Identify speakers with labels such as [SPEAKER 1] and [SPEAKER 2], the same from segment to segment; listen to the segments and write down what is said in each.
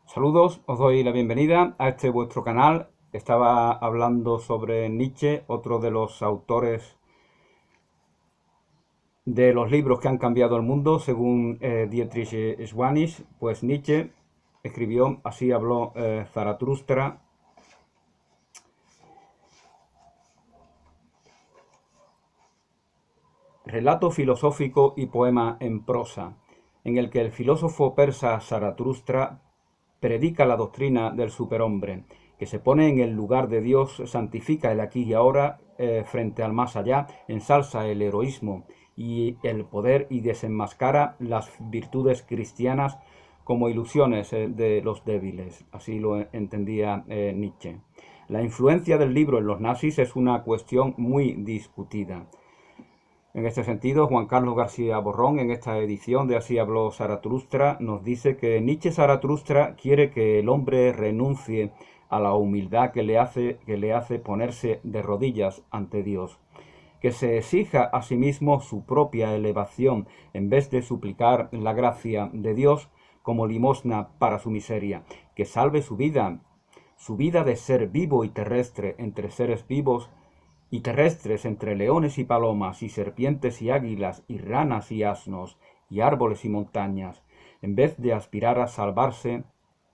[SPEAKER 1] Saludos, os doy la bienvenida a este vuestro canal. Estaba hablando sobre Nietzsche, otro de los autores de los libros que han cambiado el mundo, según Dietrich Schwanitz. Pues Nietzsche escribió, así habló Zaratustra. Relato filosófico y poema en prosa, en el que el filósofo persa Zaratustra predica la doctrina del superhombre, que se pone en el lugar de Dios, santifica el aquí y ahora frente al más allá, ensalza el heroísmo y el poder y desenmascara las virtudes cristianas como ilusiones de los débiles. Así lo entendía Nietzsche. La influencia del libro en los nazis es una cuestión muy discutida. En este sentido, Juan Carlos García Borrón, en esta edición de Así habló Zaratustra, nos dice que Nietzsche Zaratustra quiere que el hombre renuncie a la humildad que le hace ponerse de rodillas ante Dios, que se exija a sí mismo su propia elevación en vez de suplicar la gracia de Dios como limosna para su miseria, que salve su vida de ser vivo y terrestre entre seres vivos y terrestres entre leones y palomas y serpientes y águilas y ranas y asnos y árboles y montañas, en vez de aspirar a salvarse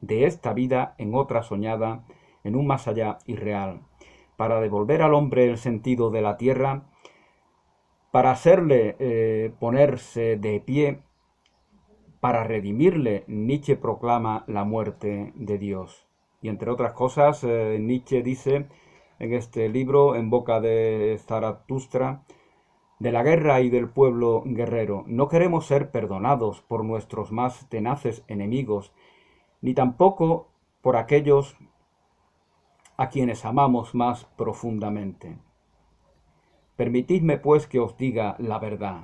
[SPEAKER 1] de esta vida en otra soñada, en un más allá irreal, para devolver al hombre el sentido de la tierra, para hacerle ponerse de pie, para redimirle. Nietzsche proclama la muerte de Dios. Y entre otras cosas, Nietzsche dice en este libro, En boca de Zaratustra, de la guerra y del pueblo guerrero: no queremos ser perdonados por nuestros más tenaces enemigos, ni tampoco por aquellos a quienes amamos más profundamente. Permitidme pues que os diga la verdad.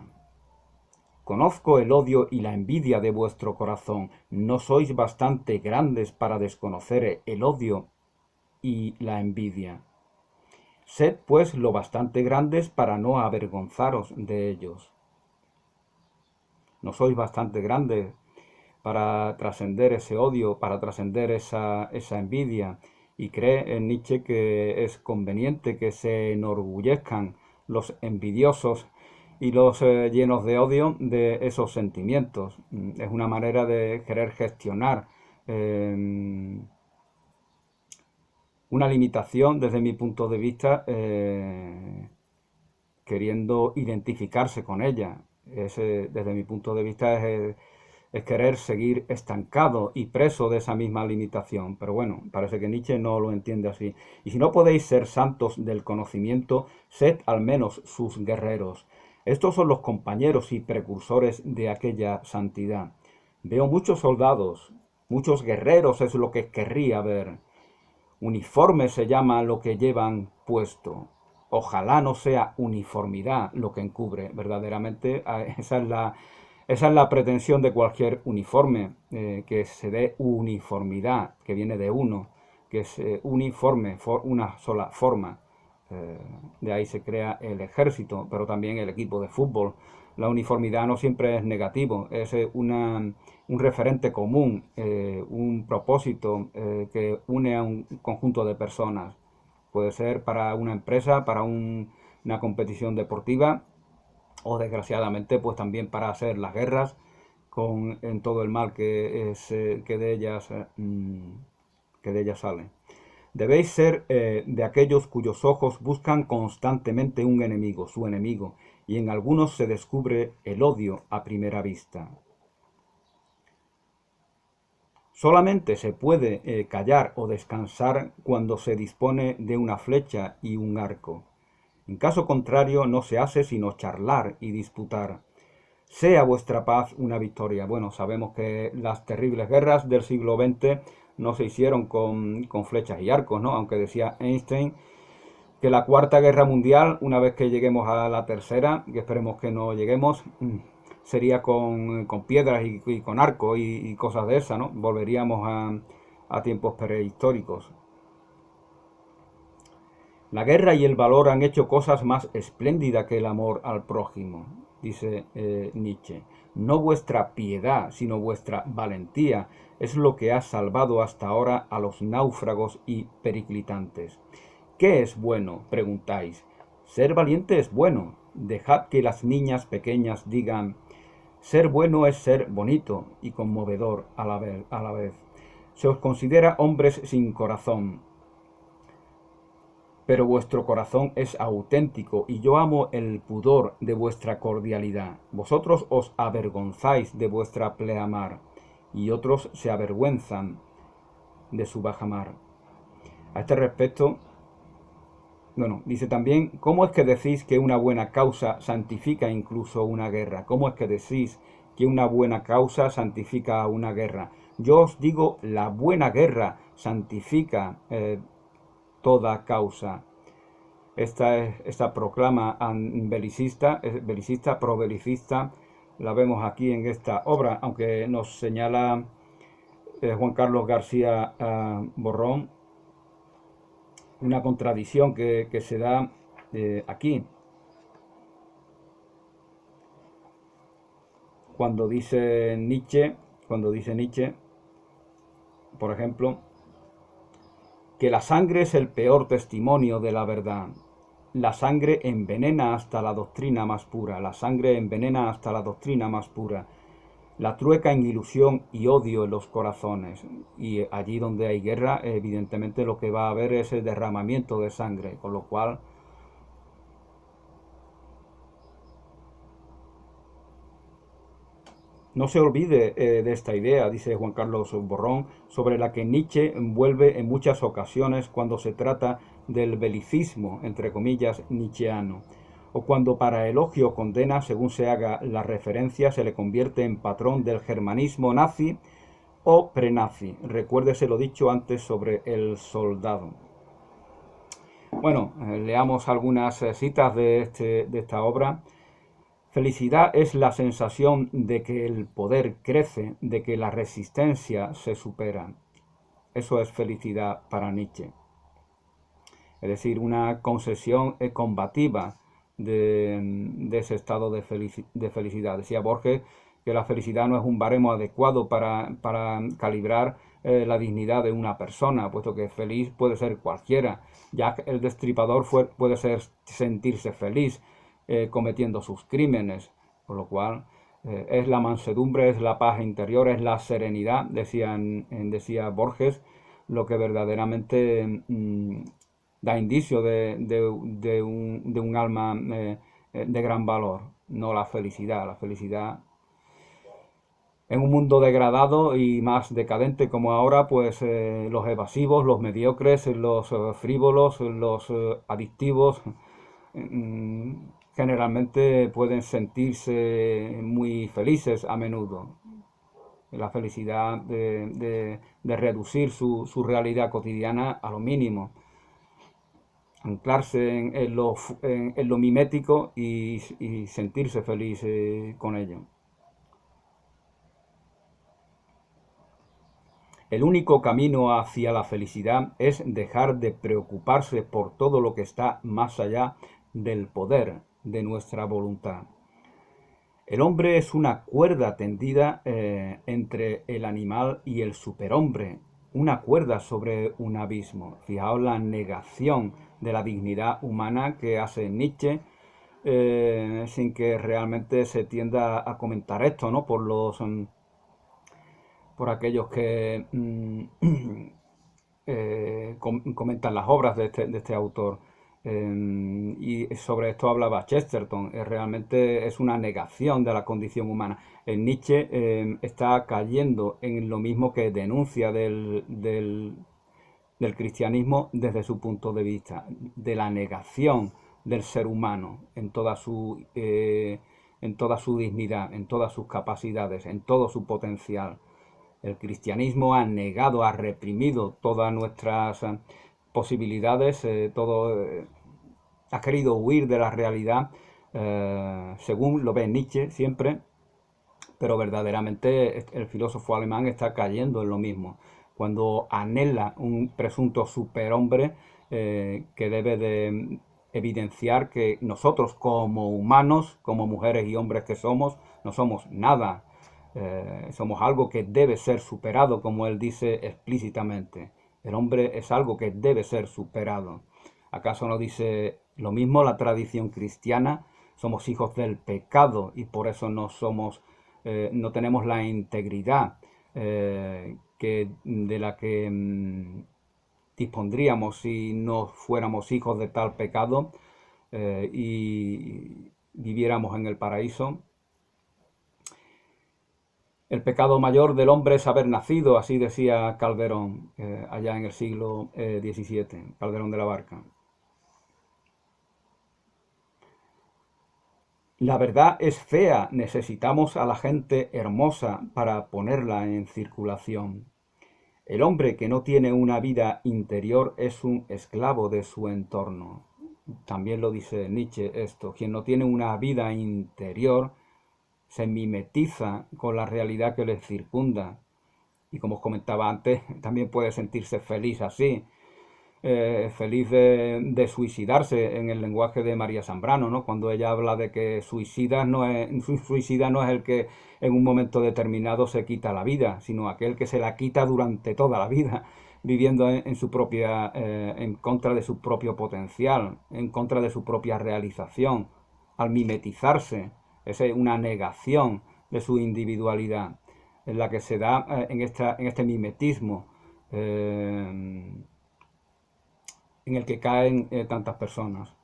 [SPEAKER 1] Conozco el odio y la envidia de vuestro corazón. No sois bastante grandes para desconocer el odio y la envidia. Sed pues lo bastante grandes para no avergonzaros de ellos. No sois bastante grandes para trascender ese odio, para trascender esa envidia. Y cree en Nietzsche que es conveniente que se enorgullezcan los envidiosos y los llenos de odio de esos sentimientos. Es una manera de querer gestionar una limitación desde mi punto de vista, queriendo identificarse con ella. Desde mi punto de vista es querer seguir estancado y preso de esa misma limitación. Pero bueno, parece que Nietzsche no lo entiende así. Y si no podéis ser santos del conocimiento, sed al menos sus guerreros. Estos son los compañeros y precursores de aquella santidad. Veo muchos soldados, muchos guerreros es lo que querría ver. Uniforme se llama lo que llevan puesto. Ojalá no sea uniformidad lo que encubre. Verdaderamente, esa es la pretensión de cualquier uniforme, que se dé uniformidad, que viene de uno, que es uniforme, una sola forma. De ahí se crea el ejército, pero también el equipo de fútbol. La uniformidad no siempre es negativo, es un referente común, un propósito que une a un conjunto de personas. Puede ser para una empresa, para una competición deportiva o desgraciadamente pues también para hacer las guerras en todo el mal que de ellas sale. Debéis ser de aquellos cuyos ojos buscan constantemente un enemigo, su enemigo, y en algunos se descubre el odio a primera vista. Solamente se puede callar o descansar cuando se dispone de una flecha y un arco. En caso contrario, no se hace sino charlar y disputar. Sea vuestra paz una victoria. Bueno, sabemos que las terribles guerras del siglo XX no se hicieron con flechas y arcos, ¿no? Aunque decía Einstein que la cuarta guerra mundial, una vez que lleguemos a la tercera, que esperemos que no lleguemos, sería con piedras y con arco y cosas de esas, ¿no? Volveríamos a tiempos prehistóricos. La guerra y el valor han hecho cosas más espléndidas que el amor al prójimo, dice Nietzsche. No vuestra piedad, sino vuestra valentía es lo que ha salvado hasta ahora a los náufragos y periclitantes. ¿Qué es bueno?, preguntáis. Ser valiente es bueno. Dejad que las niñas pequeñas digan, ser bueno es ser bonito y conmovedor a la vez. Se os considera hombres sin corazón, pero vuestro corazón es auténtico y yo amo el pudor de vuestra cordialidad. Vosotros os avergonzáis de vuestra pleamar y otros se avergüenzan de su bajamar. A este respecto, bueno, dice también, ¿cómo es que decís que una buena causa santifica incluso una guerra? ¿Cómo es que decís que una buena causa santifica una guerra? Yo os digo, la buena guerra santifica toda causa. Esta proclama belicista, probelicista, la vemos aquí en esta obra, aunque nos señala Juan Carlos García Borrón una contradicción que se da aquí, cuando dice Nietzsche, por ejemplo, que la sangre es el peor testimonio de la verdad. La sangre envenena hasta la doctrina más pura. La sangre envenena hasta la doctrina más pura. La trueca en ilusión y odio en los corazones. Y allí donde hay guerra, evidentemente lo que va a haber es el derramamiento de sangre. Con lo cual, no se olvide de esta idea, dice Juan Carlos Borrón, sobre la que Nietzsche vuelve en muchas ocasiones cuando se trata del belicismo, entre comillas, nietzscheano, o cuando para elogio o condena, según se haga la referencia, se le convierte en patrón del germanismo nazi o prenazi. Recuérdese lo dicho antes sobre el soldado. Bueno, leamos algunas citas de esta obra. Felicidad es la sensación de que el poder crece, de que la resistencia se supera. Eso es felicidad para Nietzsche. Es decir, una concesión combativa de ese estado de felicidad. Decía Borges que la felicidad no es un baremo adecuado para calibrar la dignidad de una persona, puesto que feliz puede ser cualquiera. Jack el Destripador puede sentirse feliz cometiendo sus crímenes, por lo cual es la mansedumbre, es la paz interior, es la serenidad, decía Borges, lo que verdaderamente da indicio de un alma de gran valor, no la felicidad. La felicidad en un mundo degradado y más decadente como ahora, pues los evasivos, los mediocres, los frívolos, los adictivos, mm, generalmente pueden sentirse muy felices a menudo. La felicidad de reducir su realidad cotidiana a lo mínimo, anclarse en lo mimético y sentirse feliz con ello. El único camino hacia la felicidad es dejar de preocuparse por todo lo que está más allá del poder de nuestra voluntad. El hombre es una cuerda tendida entre el animal y el superhombre, una cuerda sobre un abismo. Fijaos la negación de la dignidad humana que hace Nietzsche, sin que realmente se tienda a comentar esto, ¿no? Por aquellos que comentan las obras de este autor. Y sobre esto hablaba Chesterton. Realmente es una negación de la condición humana. Nietzsche está cayendo en lo mismo que denuncia del cristianismo desde su punto de vista, de la negación del ser humano en toda su dignidad, en todas sus capacidades, en todo su potencial. El cristianismo ha negado, ha reprimido todas nuestras posibilidades, ha querido huir de la realidad, según lo ve Nietzsche siempre, pero verdaderamente el filósofo alemán está cayendo en lo mismo, cuando anhela un presunto superhombre que debe evidenciar que nosotros como humanos, como mujeres y hombres que somos, no somos nada. Somos algo que debe ser superado, como él dice explícitamente. El hombre es algo que debe ser superado. ¿Acaso no dice lo mismo la tradición cristiana? Somos hijos del pecado y por eso no tenemos la integridad de la que dispondríamos si no fuéramos hijos de tal pecado y viviéramos en el paraíso. El pecado mayor del hombre es haber nacido, así decía Calderón, allá en el siglo XVII, Calderón de la Barca. La verdad es fea, necesitamos a la gente hermosa para ponerla en circulación. El hombre que no tiene una vida interior es un esclavo de su entorno. También lo dice Nietzsche esto, quien no tiene una vida interior se mimetiza con la realidad que le circunda. Y como os comentaba antes, también puede sentirse feliz así, feliz de suicidarse en el lenguaje de María Zambrano, ¿no? Cuando ella habla de que suicida no es el que en un momento determinado se quita la vida, sino aquel que se la quita durante toda la vida, viviendo en su propia, en contra de su propio potencial, en contra de su propia realización, al mimetizarse. Es una negación de su individualidad, en la que se da en este mimetismo. En el que caen tantas personas.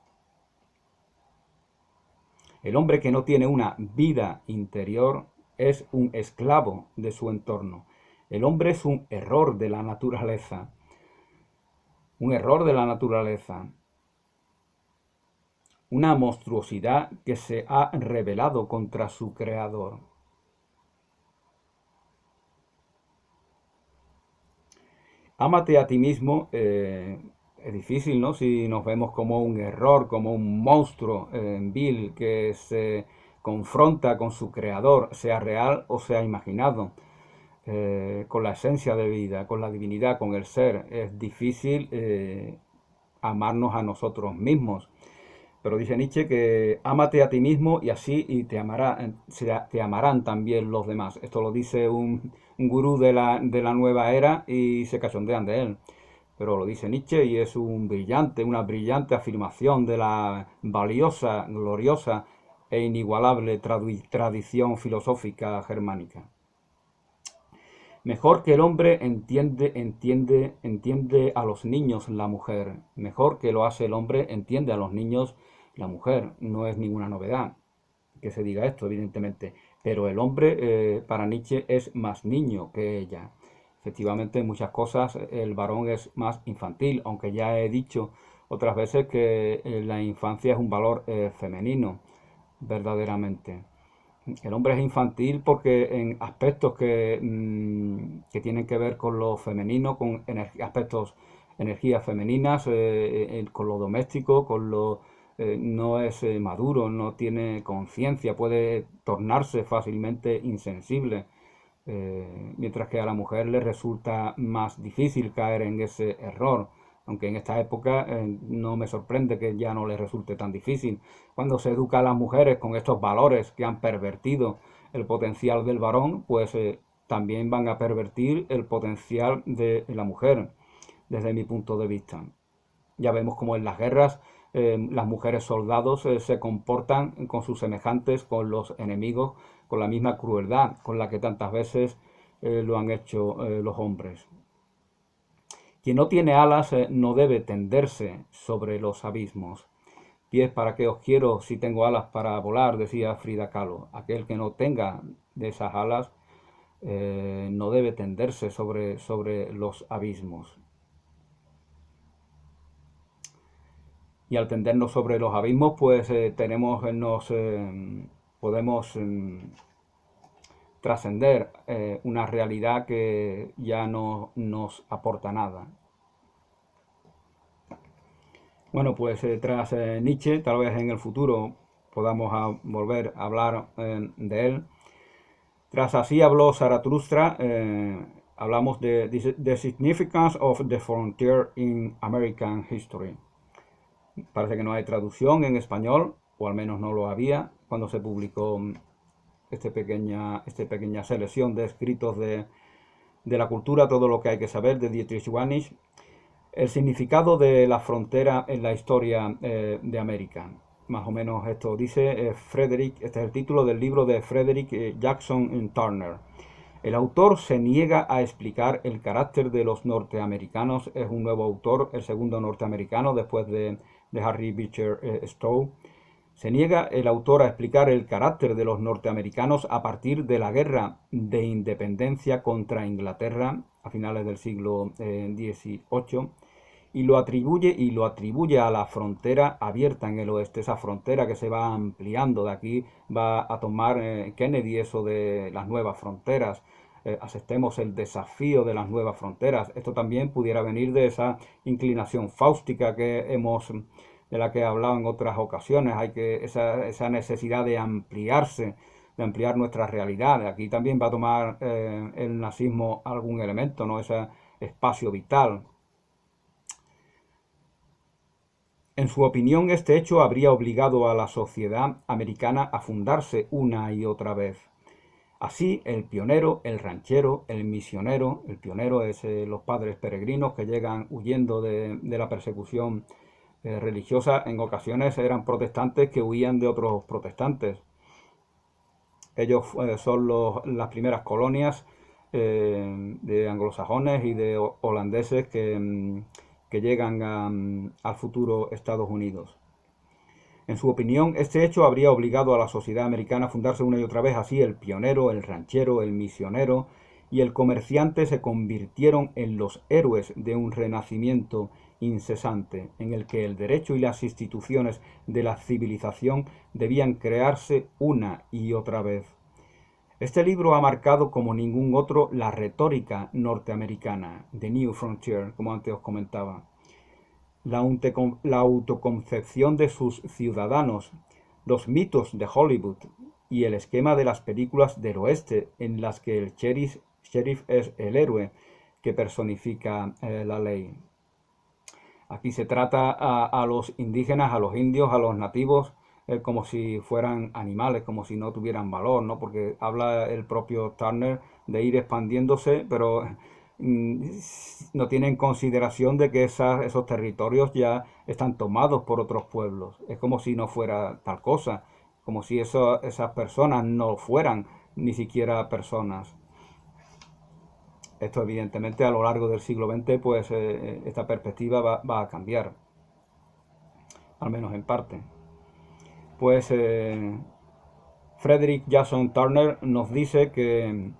[SPEAKER 1] El hombre que no tiene una vida interior es un esclavo de su entorno. El hombre es un error de la naturaleza. Un error de la naturaleza. Una monstruosidad que se ha rebelado contra su creador. Ámate a ti mismo. Es difícil, ¿no? Si nos vemos como un error, como un monstruo vil que se confronta con su creador, sea real o sea imaginado, con la esencia de vida, con la divinidad, con el ser. Es difícil amarnos a nosotros mismos. Pero dice Nietzsche que ámate a ti mismo y así te amarán también los demás. Esto lo dice un gurú de la nueva era y se cachondean de él. Pero lo dice Nietzsche y es una brillante afirmación de la valiosa, gloriosa e inigualable tradición filosófica germánica. Mejor que el hombre entiende a los niños la mujer. Mejor que lo hace el hombre entiende a los niños la mujer. No es ninguna novedad que se diga esto, evidentemente. Pero el hombre, para Nietzsche, es más niño que ella. Efectivamente, en muchas cosas el varón es más infantil, aunque ya he dicho otras veces que la infancia es un valor femenino, verdaderamente. El hombre es infantil porque en aspectos que tienen que ver con lo femenino, con aspectos, energías femeninas, con lo doméstico, no es maduro, no tiene conciencia, puede tornarse fácilmente insensible, mientras que a la mujer le resulta más difícil caer en ese error. Aunque en esta época no me sorprende que ya no le resulte tan difícil. Cuando se educa a las mujeres con estos valores que han pervertido el potencial del varón, pues también van a pervertir el potencial de la mujer, desde mi punto de vista. Ya vemos como en las guerras las mujeres soldados se comportan con sus semejantes, con los enemigos, con la misma crueldad con la que tantas veces lo han hecho los hombres. Quien no tiene alas no debe tenderse sobre los abismos. Pies, ¿para qué os quiero si tengo alas para volar?, decía Frida Kahlo. Aquel que no tenga de esas alas no debe tenderse sobre los abismos. Y al tendernos sobre los abismos, pues podemos trascender una realidad que ya no nos aporta nada. Bueno, pues tras Nietzsche, tal vez en el futuro podamos volver a hablar de él. Tras Así habló Zaratustra, hablamos de The Significance of the Frontier in American History. Parece que no hay traducción en español, o al menos no lo había cuando se publicó esta pequeña selección de escritos de la cultura, todo lo que hay que saber de Dietrich Wanisch. El significado de la frontera en la historia de América. Más o menos esto dice este es el título del libro de Frederick Jackson Turner. El autor se niega a explicar el carácter de los norteamericanos. Es un nuevo autor, el segundo norteamericano después de Harry Beecher Stowe. Se niega el autor a explicar el carácter de los norteamericanos a partir de la guerra de independencia contra Inglaterra a finales del siglo XVIII y lo atribuye a la frontera abierta en el oeste, esa frontera que se va ampliando. De aquí va a tomar Kennedy eso de las nuevas fronteras. Aceptemos el desafío de las nuevas fronteras. Esto también pudiera venir de esa inclinación fáustica de la que he hablado en otras ocasiones. Esa necesidad de ampliarse, de ampliar nuestra realidad. Aquí también va a tomar el nazismo algún elemento, ¿no? Ese espacio vital. En su opinión, este hecho habría obligado a la sociedad americana a fundarse una y otra vez. Así, el pionero, el ranchero, el misionero, el pionero es los padres peregrinos que llegan huyendo de la persecución religiosa. En ocasiones eran protestantes que huían de otros protestantes. Ellos son las primeras colonias de anglosajones y de holandeses que llegan al futuro Estados Unidos. En su opinión, este hecho habría obligado a la sociedad americana a fundarse una y otra vez. Así, el pionero, el ranchero, el misionero y el comerciante se convirtieron en los héroes de un renacimiento incesante, en el que el derecho y las instituciones de la civilización debían crearse una y otra vez. Este libro ha marcado como ningún otro la retórica norteamericana, The New Frontier, como antes os comentaba. La autoconcepción de sus ciudadanos, los mitos de Hollywood y el esquema de las películas del oeste en las que el sheriff es el héroe que personifica la ley. Aquí se trata a los indígenas, a los indios, a los nativos, como si fueran animales, como si no tuvieran valor, ¿no? Porque habla el propio Turner de ir expandiéndose, pero no tiene en consideración de que esos territorios ya están tomados por otros pueblos. Es como si no fuera tal cosa, como si esas personas no fueran ni siquiera personas. Esto evidentemente a lo largo del siglo XX pues esta perspectiva va a cambiar, al menos en parte. Pues Frederick Jackson Turner nos dice que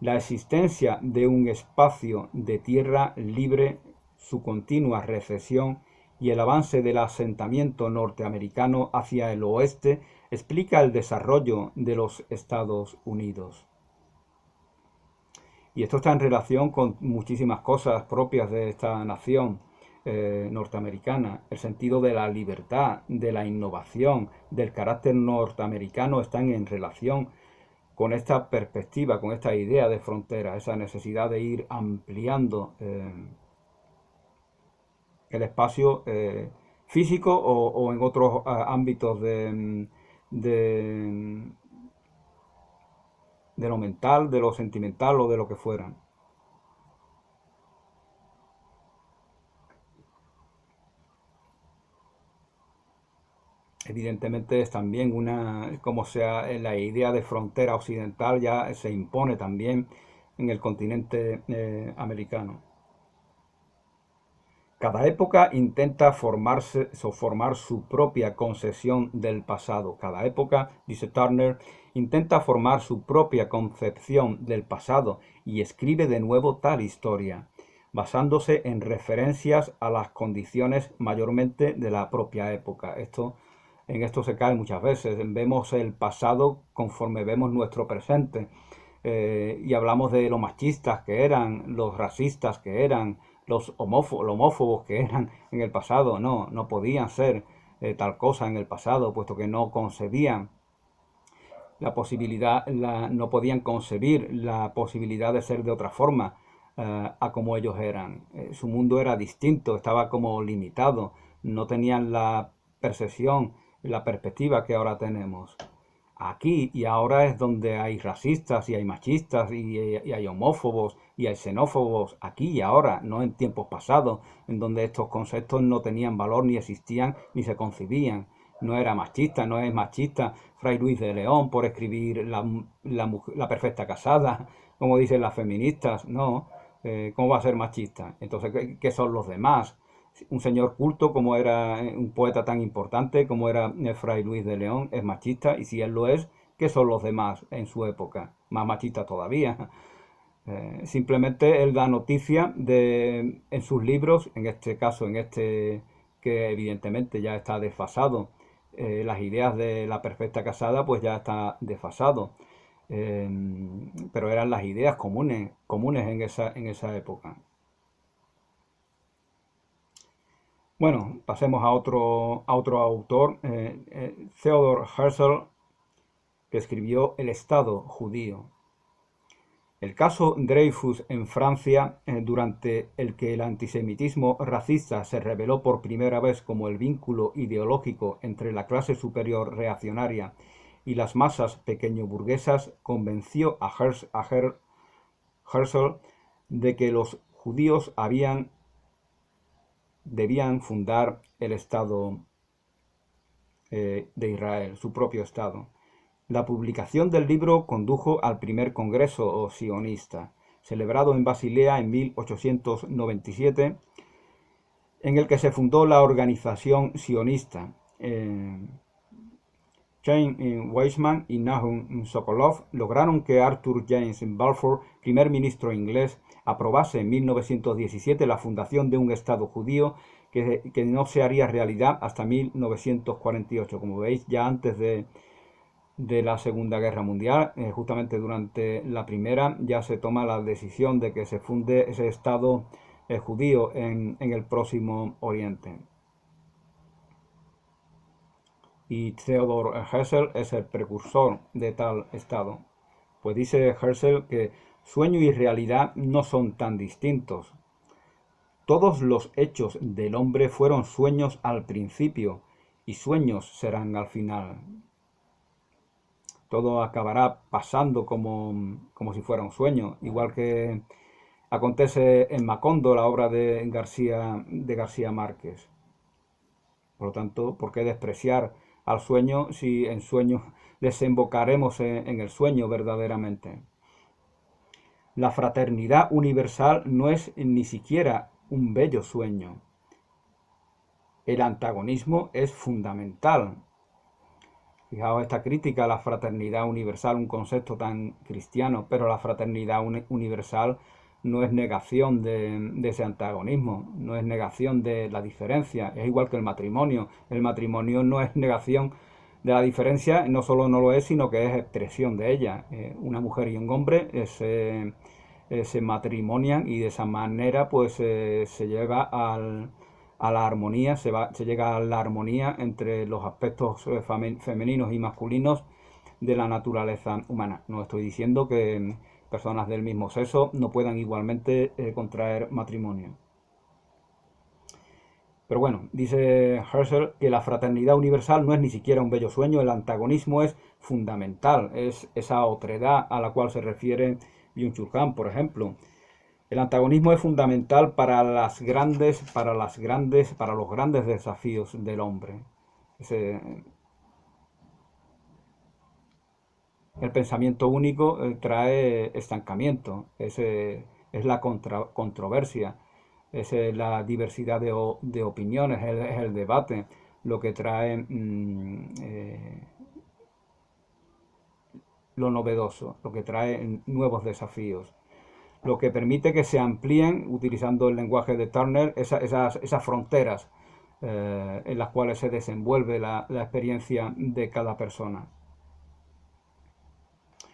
[SPEAKER 1] la existencia de un espacio de tierra libre, su continua recesión y el avance del asentamiento norteamericano hacia el oeste explica el desarrollo de los Estados Unidos. Y esto está en relación con muchísimas cosas propias de esta nación norteamericana. El sentido de la libertad, de la innovación, del carácter norteamericano están en relación con esta perspectiva, con esta idea de frontera, esa necesidad de ir ampliando el espacio físico o en otros ámbitos de lo mental, de lo sentimental o de lo que fuera. Evidentemente es también como sea, la idea de frontera occidental ya se impone también en el continente americano. Cada época intenta formar su propia concepción del pasado. Cada época, dice Turner, intenta formar su propia concepción del pasado y escribe de nuevo tal historia, basándose en referencias a las condiciones mayormente de la propia época. En esto se cae muchas veces. Vemos el pasado conforme vemos nuestro presente. Y hablamos de lo machistas que eran, los racistas que eran, los homófobos que eran en el pasado. No podían ser tal cosa en el pasado, puesto que no concebían la posibilidad, no podían concebir la posibilidad de ser de otra forma a como ellos eran. Su mundo era distinto, estaba como limitado. no tenían la percepción, la perspectiva que ahora tenemos. Aquí y ahora es donde hay racistas y hay machistas y hay homófobos y hay xenófobos, aquí y ahora, no en tiempos pasados, en donde estos conceptos no tenían valor, ni existían, ni se concibían. No era machista, no es machista Fray Luis de León por escribir la perfecta casada, como dicen las feministas, no. ¿Cómo va a ser machista? Entonces, ¿qué son los demás? Un señor culto como era un poeta tan importante como era Fray Luis de León es machista, y si él lo es, ¿qué son los demás en su época? Más machistas todavía. Simplemente él da noticia en sus libros, en este caso, en este que evidentemente ya está desfasado, las ideas de la perfecta casada pues ya está desfasado. Eh, pero eran las ideas comunes en esa época. Bueno, pasemos a otro autor, Theodor Herzl, que escribió El Estado judío. El caso Dreyfus en Francia, durante el que el antisemitismo racista se reveló por primera vez como el vínculo ideológico entre la clase superior reaccionaria y las masas pequeño-burguesas, convenció a Herzl de que los judíos debían fundar el Estado de Israel, su propio Estado. La publicación del libro condujo al primer congreso sionista, celebrado en Basilea en 1897, en el que se fundó la organización sionista. Chaim Weizmann y Nahum Sokolov lograron que Arthur James Balfour, primer ministro inglés, aprobase en 1917 la fundación de un Estado judío que no se haría realidad hasta 1948. Como veis, ya antes de la Segunda Guerra Mundial, justamente durante la Primera, ya se toma la decisión de que se funde ese Estado judío en el próximo Oriente. Y Theodor Herzl es el precursor de tal Estado. Pues dice Herzl que sueño y realidad no son tan distintos. Todos los hechos del hombre fueron sueños al principio y sueños serán al final. Todo acabará pasando como si fuera un sueño, igual que acontece en Macondo, la obra de García Márquez. Por lo tanto, ¿por qué despreciar al sueño si en sueño desembocaremos en el sueño verdaderamente? La fraternidad universal no es ni siquiera un bello sueño. El antagonismo es fundamental. Fijaos esta crítica a la fraternidad universal, un concepto tan cristiano, pero la fraternidad universal no es negación de ese antagonismo, no es negación de la diferencia, es igual que el matrimonio. El matrimonio no es negación de la diferencia, no solo no lo es, sino que es expresión de ella. Una mujer y un hombre se matrimonian y de esa manera pues se llega a la armonía, se llega a la armonía entre los aspectos femeninos y masculinos de la naturaleza humana. No estoy diciendo que personas del mismo sexo no puedan igualmente contraer matrimonio. Pero bueno, dice Herzl que la fraternidad universal no es ni siquiera un bello sueño, el antagonismo es fundamental, es esa otredad a la cual se refiere Byung-Chul Han, por ejemplo. El antagonismo es fundamental para los grandes desafíos del hombre. El pensamiento único trae estancamiento, es la controversia, es la diversidad de opiniones, es el debate, lo que trae lo novedoso, lo que trae nuevos desafíos, lo que permite que se amplíen, utilizando el lenguaje de Turner, esas fronteras en las cuales se desenvuelve la experiencia de cada persona.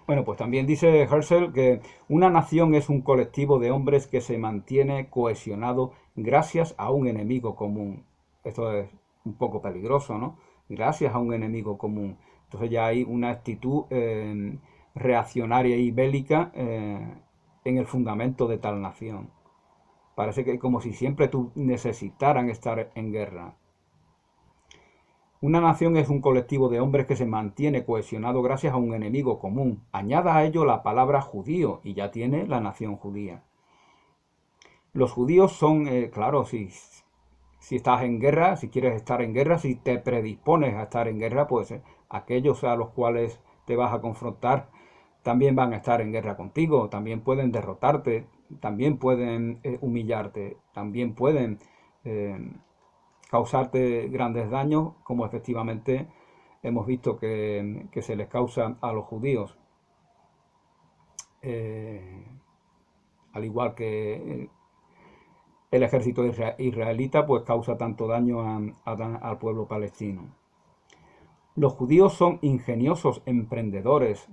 [SPEAKER 1] Bueno, pues también dice Herzl que una nación es un colectivo de hombres que se mantiene cohesionado gracias a un enemigo común. Esto es un poco peligroso, ¿no? Gracias a un enemigo común. Entonces ya hay una actitud reaccionaria y bélica en el fundamento de tal nación. Parece que como si siempre necesitaran estar en guerra. Una nación es un colectivo de hombres que se mantiene cohesionado gracias a un enemigo común. Añada a ello la palabra judío y ya tiene la nación judía. Los judíos son, claro, si estás en guerra, si quieres estar en guerra, si te predispones a estar en guerra, pues aquellos a los cuales te vas a confrontar también van a estar en guerra contigo, también pueden derrotarte, también pueden humillarte, también pueden eh, causarte grandes daños, como efectivamente hemos visto que se les causa a los judíos, eh, al igual que el ejército israelita, pues causa tanto daño al pueblo palestino. Los judíos son ingeniosos emprendedores,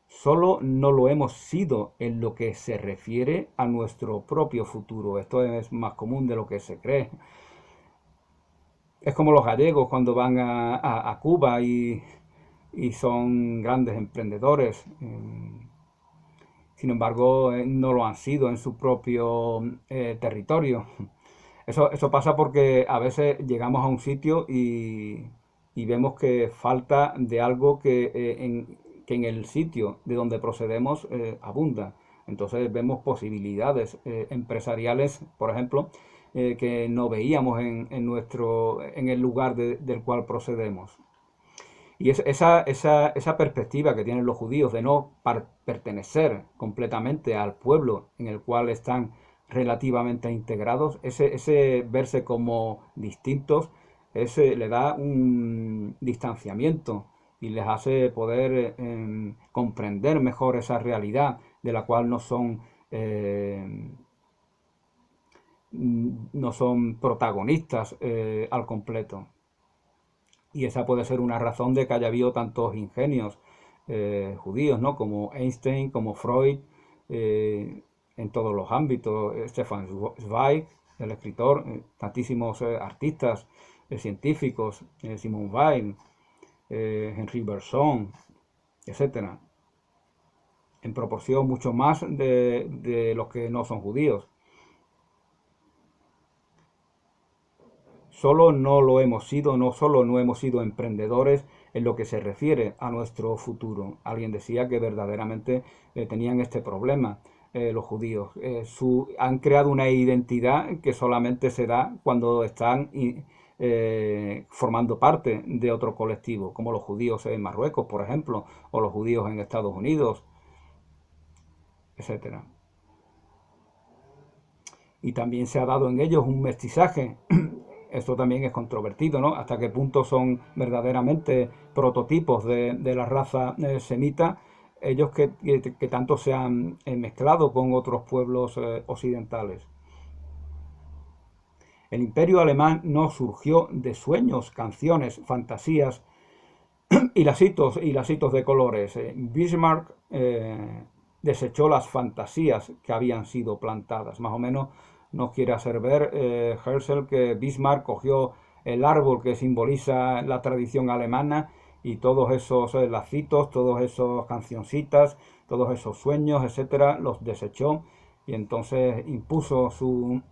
[SPEAKER 1] solo no lo hemos sido en lo que se refiere a nuestro propio futuro. Esto es más común de lo que se cree. Es como los gallegos cuando van a Cuba y son grandes emprendedores. Sin embargo, no lo han sido en su propio territorio. Eso pasa porque a veces llegamos a un sitio y vemos que falta de algo que en el sitio de donde procedemos abunda. Entonces vemos posibilidades empresariales, por ejemplo, que no veíamos en el lugar del cual procedemos. Y esa perspectiva que tienen los judíos de no pertenecer completamente al pueblo en el cual están relativamente integrados, ese verse como distintos, ese le da un distanciamiento y les hace poder comprender mejor esa realidad de la cual no son protagonistas al completo. Y esa puede ser una razón de que haya habido tantos ingenios judíos, ¿no? Como Einstein, como Freud, en todos los ámbitos, Stefan Zweig, el escritor, tantísimos artistas, científicos, Simone Weil, Henri Bergson, etcétera, en proporción mucho más de los que no son judíos. Solo no lo hemos sido, no solo no hemos sido emprendedores en lo que se refiere a nuestro futuro. Alguien decía que verdaderamente tenían este problema los judíos. Han creado una identidad que solamente se da cuando están formando parte de otro colectivo, como los judíos en Marruecos, por ejemplo, o los judíos en Estados Unidos, etcétera. Y también se ha dado en ellos un mestizaje. Esto también es controvertido, ¿no? Hasta qué punto son verdaderamente prototipos de la raza semita, ellos que tanto se han mezclado con otros pueblos occidentales. El imperio alemán no surgió de sueños, canciones, fantasías y lacitos de colores. Bismarck desechó las fantasías que habían sido plantadas. Más o menos nos quiere hacer ver Herzl que Bismarck cogió el árbol que simboliza la tradición alemana y todos esos lacitos, todos esos cancioncitas, todos esos sueños, etcétera, los desechó y entonces impuso su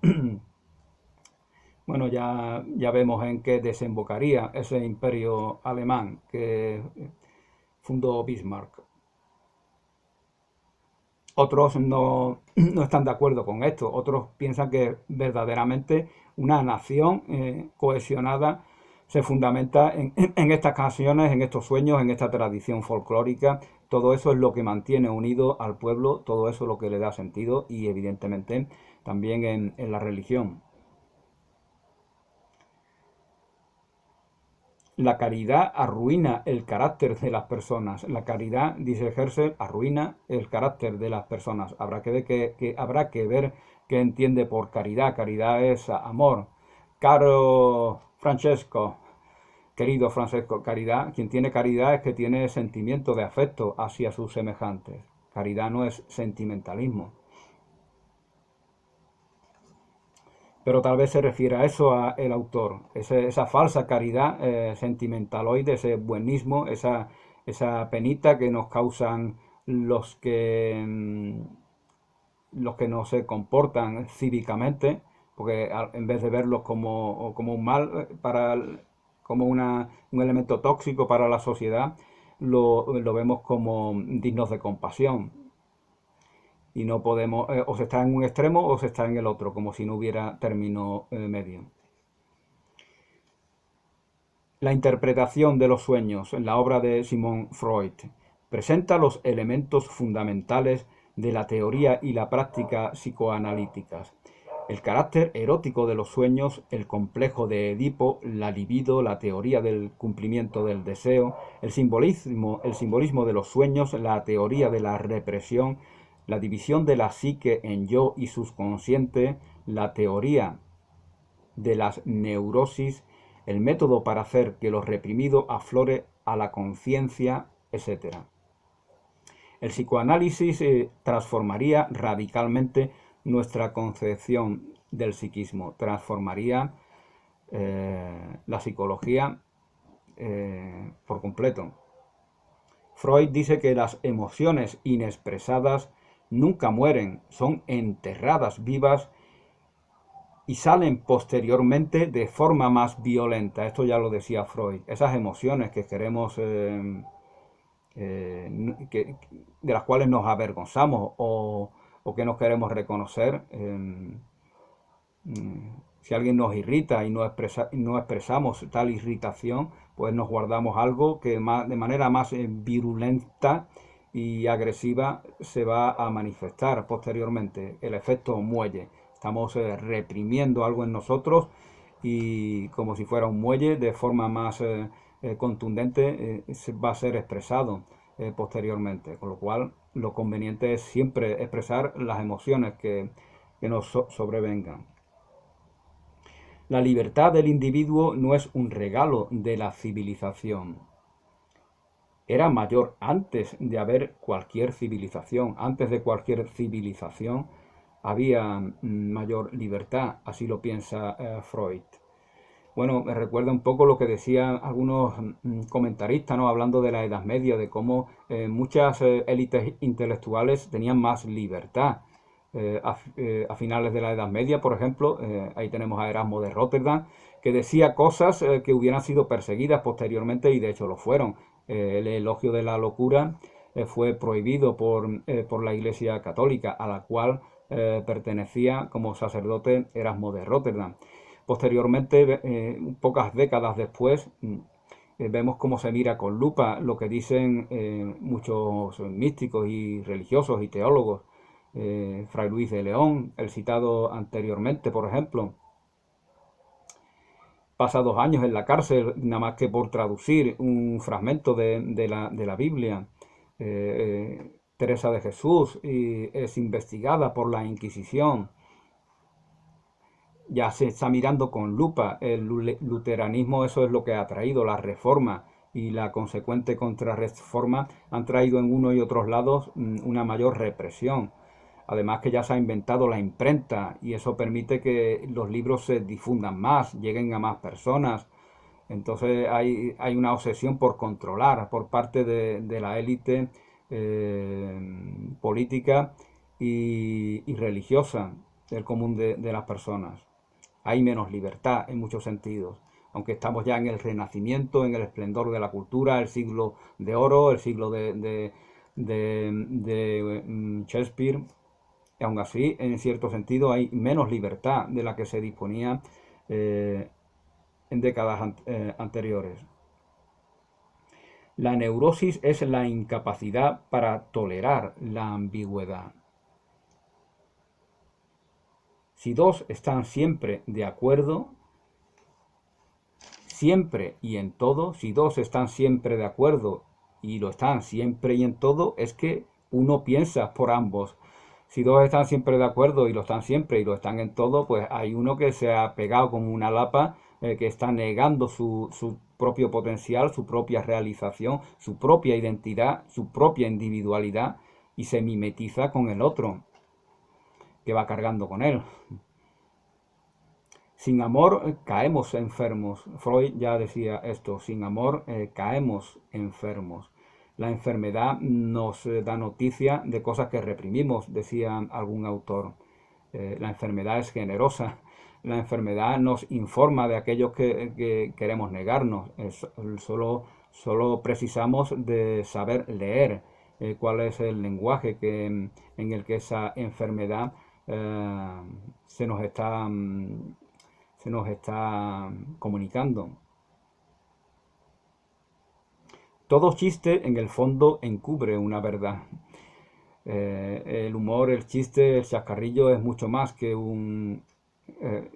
[SPEAKER 1] bueno, ya vemos en qué desembocaría ese imperio alemán que fundó Bismarck. Otros no están de acuerdo con esto, otros piensan que verdaderamente una nación cohesionada se fundamenta en estas canciones, en estos sueños, en esta tradición folclórica. Todo eso es lo que mantiene unido al pueblo, todo eso es lo que le da sentido y evidentemente también en la religión. La caridad arruina el carácter de las personas. La caridad, dice Herzl, arruina el carácter de las personas. Habrá que ver qué entiende por caridad. Caridad es amor. Caro Francesco, querido Francesco, caridad, quien tiene caridad es que tiene sentimiento de afecto hacia sus semejantes. Caridad no es sentimentalismo. Pero tal vez se refiere a eso el autor, esa falsa caridad sentimentaloide, ese buenismo, esa penita que nos causan los que no se comportan cívicamente, porque en vez de verlos como un mal como un elemento tóxico para la sociedad, lo vemos como dignos de compasión. Y no podemos, o se está en un extremo o se está en el otro, como si no hubiera término medio. La interpretación de los sueños en la obra de Sigmund Freud presenta los elementos fundamentales de la teoría y la práctica psicoanalíticas. El carácter erótico de los sueños, el complejo de Edipo, la libido, la teoría del cumplimiento del deseo, el simbolismo de los sueños, la teoría de la represión, la división de la psique en yo y subconsciente, la teoría de las neurosis, el método para hacer que lo reprimido aflore a la conciencia, etc. El psicoanálisis transformaría radicalmente nuestra concepción del psiquismo, transformaría la psicología por completo. Freud dice que las emociones inexpresadas nunca mueren, son enterradas vivas y salen posteriormente de forma más violenta. Esto ya lo decía Freud. Esas emociones que queremos, de las cuales nos avergonzamos o que no queremos reconocer, si alguien nos irrita y no expresamos tal irritación, pues nos guardamos algo que de manera más virulenta y agresiva se va a manifestar posteriormente. El efecto muelle. Estamos reprimiendo algo en nosotros y como si fuera un muelle, de forma más contundente va a ser expresado posteriormente. Con lo cual, lo conveniente es siempre expresar las emociones que nos sobrevengan. La libertad del individuo no es un regalo de la civilización. Era mayor antes de haber cualquier civilización. Antes de cualquier civilización había mayor libertad, así lo piensa Freud. Bueno, me recuerda un poco lo que decían algunos comentaristas, ¿no? Hablando de la Edad Media, de cómo muchas élites intelectuales tenían más libertad. A finales de la Edad Media, por ejemplo, ahí tenemos a Erasmo de Rotterdam, que decía cosas que hubieran sido perseguidas posteriormente y de hecho lo fueron. El elogio de la locura fue prohibido por la Iglesia Católica, a la cual pertenecía como sacerdote Erasmo de Rotterdam. Posteriormente, pocas décadas después, vemos cómo se mira con lupa lo que dicen muchos místicos y religiosos y teólogos. Fray Luis de León, el citado anteriormente, por ejemplo, pasa 2 años en la cárcel, nada más que por traducir un fragmento de la Biblia. Teresa de Jesús es investigada por la Inquisición. Ya se está mirando con lupa. El luteranismo, eso es lo que ha traído, la reforma y la consecuente contrarreforma han traído en uno y otros lados una mayor represión. Además que ya se ha inventado la imprenta y eso permite que los libros se difundan más, lleguen a más personas. Entonces hay una obsesión por controlar por parte de la élite política y religiosa del común de las personas. Hay menos libertad en muchos sentidos. Aunque estamos ya en el Renacimiento, en el esplendor de la cultura, el siglo de oro, el siglo de Shakespeare, y aún así, en cierto sentido, hay menos libertad de la que se disponía en décadas anteriores. La neurosis es la incapacidad para tolerar la ambigüedad. Si dos están siempre de acuerdo, siempre y en todo, si dos están siempre de acuerdo y lo están siempre y en todo, es que uno piensa por ambos. Si dos están siempre de acuerdo y lo están siempre y lo están en todo, pues hay uno que se ha pegado como una lapa, que está negando su propio potencial, su propia realización, su propia identidad, su propia individualidad y se mimetiza con el otro, que va cargando con él. Sin amor caemos enfermos. Freud ya decía esto, sin amor caemos enfermos. La enfermedad nos da noticia de cosas que reprimimos, decía algún autor. La enfermedad es generosa. la enfermedad nos informa de aquellos que queremos negarnos. Solo precisamos de saber leer cuál es el lenguaje en el que esa enfermedad eh, se nos está, se nos está comunicando. Todo chiste en el fondo encubre una verdad. El humor, el chiste, el chascarrillo es mucho más que eh,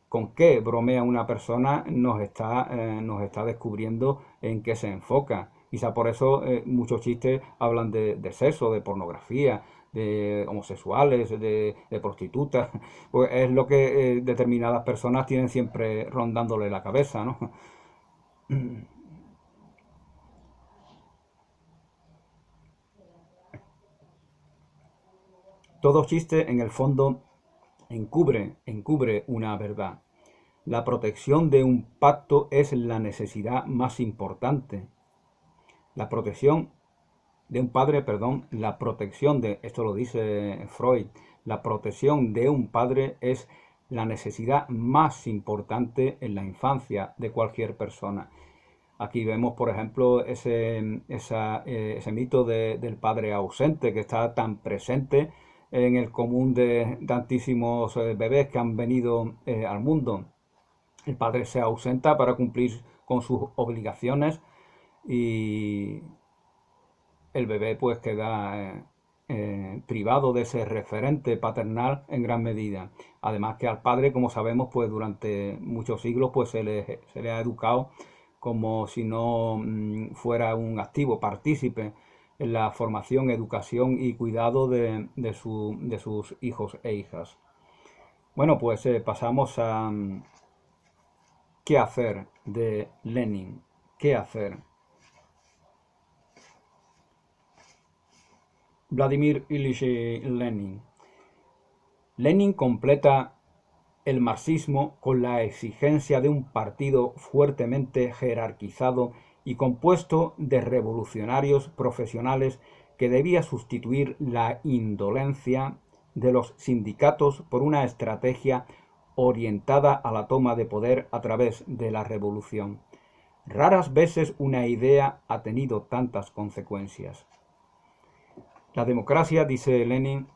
[SPEAKER 1] con qué bromea una persona nos está descubriendo en qué se enfoca. Quizá por eso muchos chistes hablan de sexo, de pornografía, de homosexuales, de prostitutas. Pues es lo que determinadas personas tienen siempre rondándole la cabeza, ¿no? Todo chiste en el fondo encubre una verdad. La protección de un pacto es la necesidad más importante. La protección de un padre, perdón, la protección de, esto lo dice Freud, la protección de un padre es la necesidad más importante en la infancia de cualquier persona. Aquí vemos, por ejemplo, ese mito del padre ausente que está tan presente en el común de tantísimos bebés que han venido al mundo. El padre se ausenta para cumplir con sus obligaciones y el bebé pues queda privado de ese referente paternal en gran medida. Además que al padre, como sabemos, pues durante muchos siglos pues se le ha educado como si no fuera un activo partícipe en la formación, educación y cuidado de sus hijos e hijas. Bueno, pues pasamos a ¿qué hacer? De Lenin. ¿Qué hacer? Vladimir Ilich Lenin. Lenin completa el marxismo con la exigencia de un partido fuertemente jerarquizado y compuesto de revolucionarios profesionales que debía sustituir la indolencia de los sindicatos por una estrategia orientada a la toma de poder a través de la revolución. Raras veces una idea ha tenido tantas consecuencias. La democracia, dice Lenin,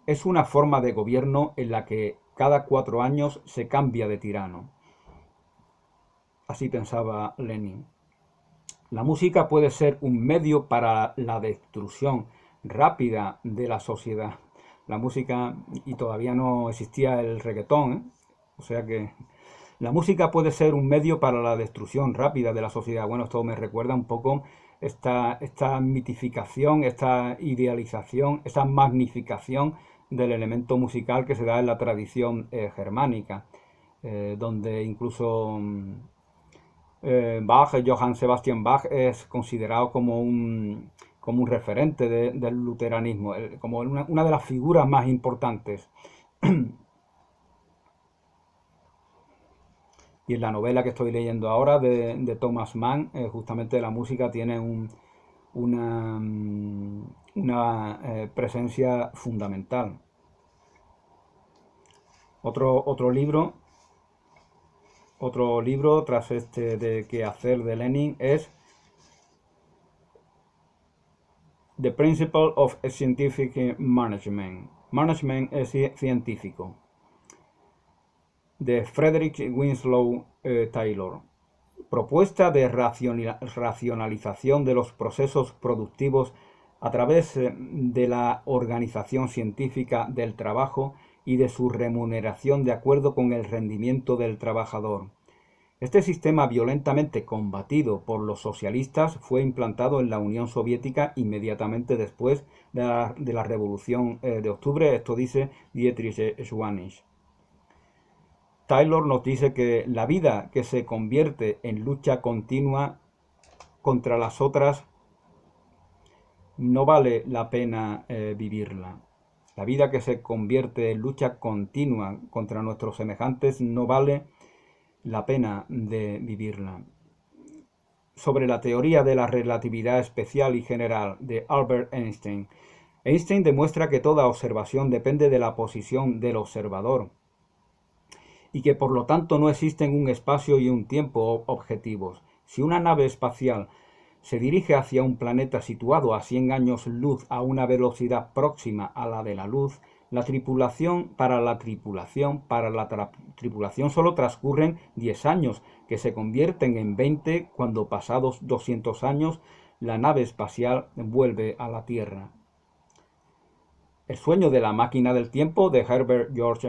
[SPEAKER 1] es una forma de gobierno en la que cada 4 años se cambia de tirano. Así pensaba Lenin. La música puede ser un medio para la destrucción rápida de la sociedad. La música, y todavía no existía el reggaetón, o sea que la música puede ser un medio para la destrucción rápida de la sociedad. Bueno, esto me recuerda un poco esta mitificación, esta idealización, esta magnificación del elemento musical que se da en la tradición germánica, donde incluso Bach, Johann Sebastian Bach, es considerado como un referente del luteranismo, como una de las figuras más importantes. Y en la novela que estoy leyendo ahora de Thomas Mann, justamente la música tiene una presencia fundamental. Otro libro tras este de qué hacer de Lenin es The Principle of Scientific Management. Management es científico, de Frederick Winslow Taylor. Propuesta de racionalización de los procesos productivos a través de la organización científica del trabajo y de su remuneración de acuerdo con el rendimiento del trabajador. Este sistema violentamente combatido por los socialistas fue implantado en la Unión Soviética inmediatamente después de la Revolución de Octubre, esto dice Dietrich Schwanich. Taylor nos dice que la vida que se convierte en lucha continua contra las otras no vale la pena vivirla. La vida que se convierte en lucha continua contra nuestros semejantes no vale la pena de vivirla. Sobre la teoría de la relatividad especial y general de Albert Einstein. Einstein demuestra que toda observación depende de la posición del observador. y que por lo tanto no existen un espacio y un tiempo objetivos. Si una nave espacial se dirige hacia un planeta situado a 100 años luz a una velocidad próxima a la de la luz, para la tripulación solo transcurren 10 años, que se convierten en 20 cuando pasados 200 años la nave espacial vuelve a la Tierra. El sueño de la máquina del tiempo de Herbert George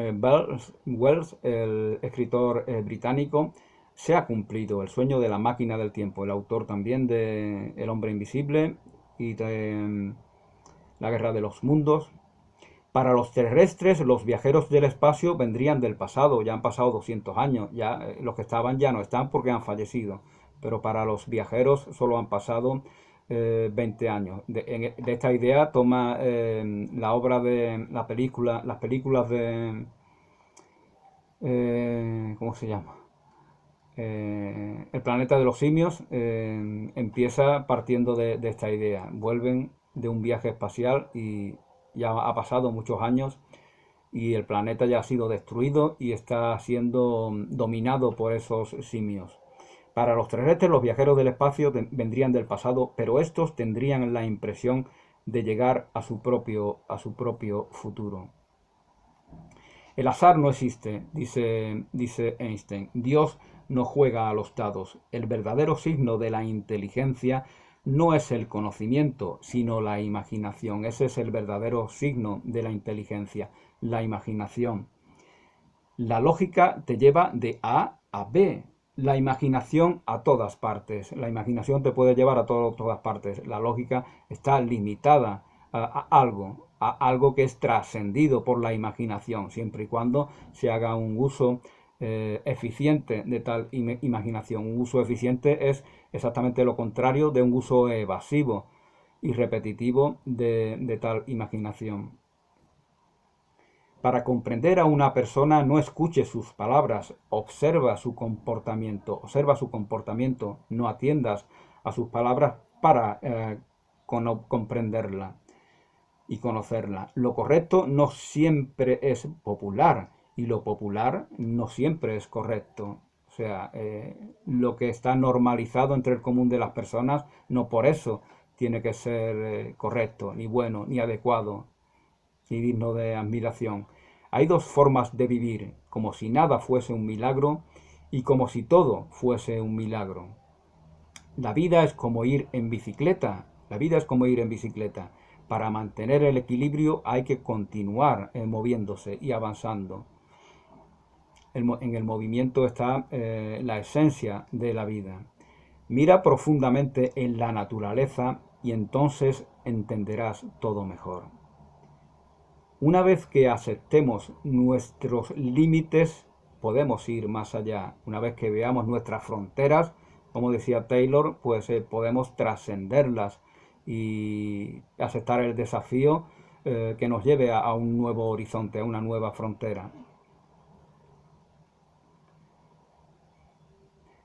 [SPEAKER 1] Wells, el escritor británico, se ha cumplido. El sueño de la máquina del tiempo, el autor también de El hombre invisible y de La guerra de los mundos. Para los terrestres, los viajeros del espacio vendrían del pasado, ya han pasado 200 años, ya los que estaban ya no están porque han fallecido, pero para los viajeros solo han pasado 20 años. De esta idea toma la obra de las películas de... ¿cómo se llama? El planeta de los simios empieza partiendo de esta idea. Vuelven de un viaje espacial y ya ha pasado muchos años y el planeta ya ha sido destruido y está siendo dominado por esos simios. Para los terrestres, los viajeros del espacio vendrían del pasado, pero estos tendrían la impresión de llegar a su propio futuro. El azar no existe, dice Einstein. Dios no juega a los dados. El verdadero signo de la inteligencia no es el conocimiento, sino la imaginación. Ese es el verdadero signo de la inteligencia, la imaginación. La lógica te lleva de A a B, la imaginación a todas partes. La imaginación te puede llevar a todas partes. La lógica está limitada a algo que es trascendido por la imaginación, siempre y cuando se haga un uso eficiente de tal imaginación. Un uso eficiente es exactamente lo contrario de un uso evasivo y repetitivo de tal imaginación. Para comprender a una persona, no escuche sus palabras, observa su comportamiento, no atiendas a sus palabras para comprenderla y conocerla. Lo correcto no siempre es popular y lo popular no siempre es correcto. O sea, lo que está normalizado entre el común de las personas no por eso tiene que ser correcto, ni bueno, ni adecuado, ni digno de admiración. Hay dos formas de vivir, como si nada fuese un milagro y como si todo fuese un milagro. La vida es como ir en bicicleta. Para mantener el equilibrio hay que continuar moviéndose y avanzando. En el movimiento está la esencia de la vida. Mira profundamente en la naturaleza y entonces entenderás todo mejor. Una vez que aceptemos nuestros límites, podemos ir más allá. Una vez que veamos nuestras fronteras, como decía Taylor, pues podemos trascenderlas y aceptar el desafío que nos lleve a un nuevo horizonte, a una nueva frontera.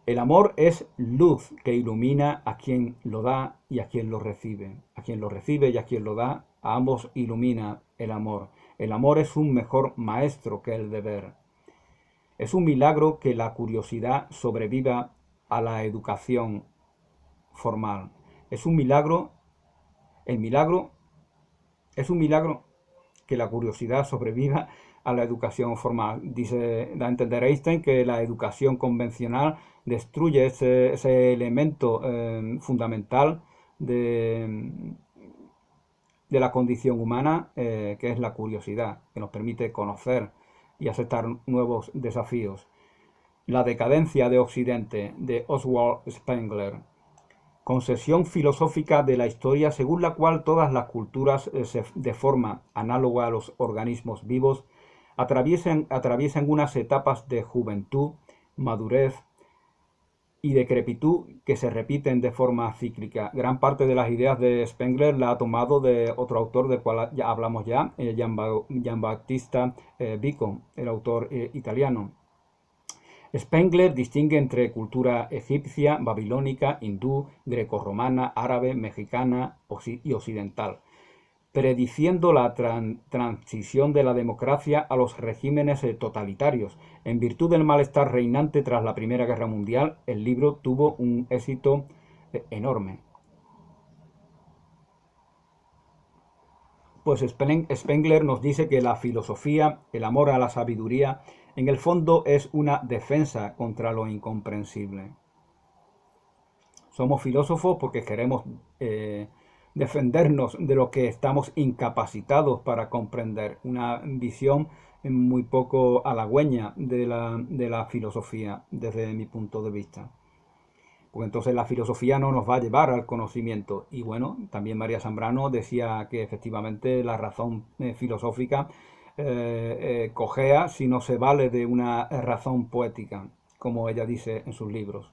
[SPEAKER 1] El amor es luz que ilumina a quien lo da y a quien lo recibe. A quien lo recibe y a quien lo da, a ambos ilumina el amor. El amor es un mejor maestro que el deber. Es un milagro que la curiosidad sobreviva a la educación formal. Es un milagro que la curiosidad sobreviva a la educación formal. Da a entender Einstein que la educación convencional destruye ese elemento fundamental de la condición humana, que es la curiosidad, que nos permite conocer y aceptar nuevos desafíos. La decadencia de Occidente, de Oswald Spengler. Concepción filosófica de la historia según la cual todas las culturas de forma análoga a los organismos vivos atraviesan unas etapas de juventud, madurez y decrepitud que se repiten de forma cíclica. Gran parte de las ideas de Spengler la ha tomado de otro autor del cual ya hablamos Giambattista Vico, el autor italiano. Spengler distingue entre cultura egipcia, babilónica, hindú, grecorromana, árabe, mexicana y occidental. prediciendo la transición de la democracia a los regímenes totalitarios. En virtud del malestar reinante tras la Primera Guerra Mundial, el libro tuvo un éxito enorme. Pues Spengler nos dice que la filosofía, el amor a la sabiduría, en el fondo es una defensa contra lo incomprensible. Somos filósofos porque queremos defendernos de lo que estamos incapacitados para comprender. Una visión muy poco halagüeña de la filosofía desde mi punto de vista. Porque entonces la filosofía no nos va a llevar al conocimiento. Y bueno, también María Zambrano decía que efectivamente la razón filosófica cojea si no se vale de una razón poética, como ella dice en sus libros.